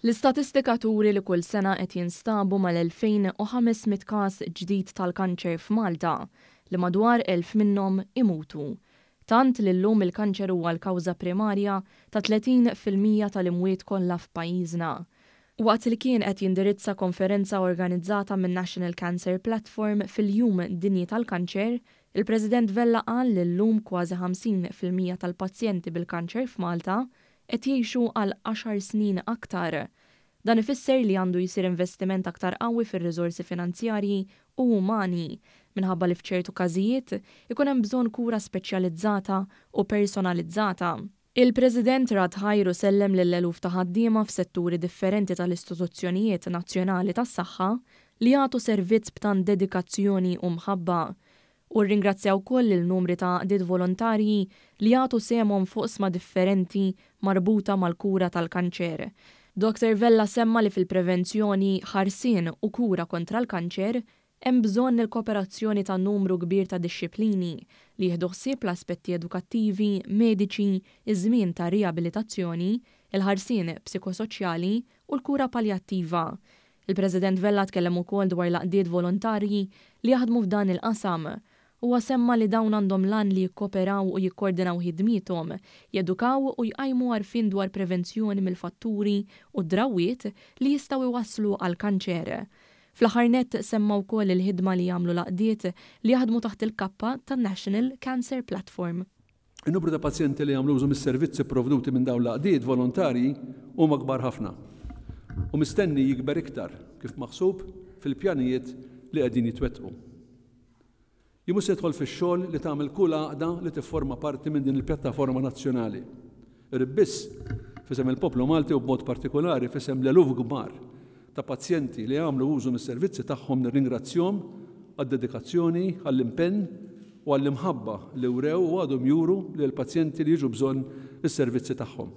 L-istatistika turi li kull sena qed jinstabu mal-2500 każ ġdid tal-kanċer f'Malta li madwar 1000 minnhom imutu. Tant li llum il-kanċer huwa l-kawża primarja ta' 30% tal-imwiet kollha f'pajjiżna. Waqt li kien qed jindirizza konferenza organizzata min National Cancer Platform fil-Jum Dinji tal-Kanċer, il-President Vella qal li llum kważi 50% tal-pazjenti bil-kanċer f'Malta qed jgħixu għal 10 snin aktar. Dan ifisser li għandu jsir investiment aktar qawwi fir-riżorsi finanzjarji u umani minħabba li f'ċertu każijiet ikun hemm bżonn kura speċjalizzata u personalizzata. Il-President rad ħajru sellem lill-eluf ta' ħaddiema f'setturi differenti tal-istituzzjonijiet nazzjonali tas-saħħa li jagħtu servizz b'tant dedikazzjoni u mħabba. U rringrazzjaw koll il-numri ta' qdiet volontarji li jagħtu semhom fuq sma differenti marbuta mal-kura tal-kanċer. Dr. Vella semma li fil-prevenzjoni, ħarsien u kura kontra l-kanċer hemm bżonn il-kooperazzjoni ta' numru kbir ta' dixxiplini li jieħdu ħsieb l-aspetti edukattivi, mediċi, iż-żmien ta' riabilitazzjoni, il-ħarsien psikosoċjali u l-kura paljattiva. Il-President Vella tkellem ukoll dwar l-qdiet volontarji li jaħdmu f'dan il-qasam. Huwa semma li dawn għandhom lan li jikkoperaw u jikkoordinaw ħidmietom, jedukaw u jqajmu għarfien dwar prevenzjoni mill-fatturi u d-drawwiet li jistgħu iwasslu għal kanċer. Fl-aħħar nett semma wkoll il-ħidma li jagħmlu l-qdiet li jaħdmu taħt il-kappa tan-National Cancer Platform. In-numru ta' pazjenti li jagħmlu użu mis-servizzi provduti minn dawn l-qdiet volontarji huma kbar ħafna u mistenni jikber iktar kif maħsub fil-pjanijiet li qegħdin jitwettqu. Jimus jidħol fix-xogħol li tagħmel kull għaqda li tifforma parti minn din il-pjattaforma nazzjonali. Biss fisem il-poplu Malti u b'mod partikolari fisem l-eluf kbar ta' pazjenti li jagħmlu użu mis-servizzi tagħhom nirringrazzjahom għad-dedikazzjoni, għall-impenn u għall-imħabba li wrew u għadhom juru lil pazjenti li jiġu bżonn is-servizzi tagħhom.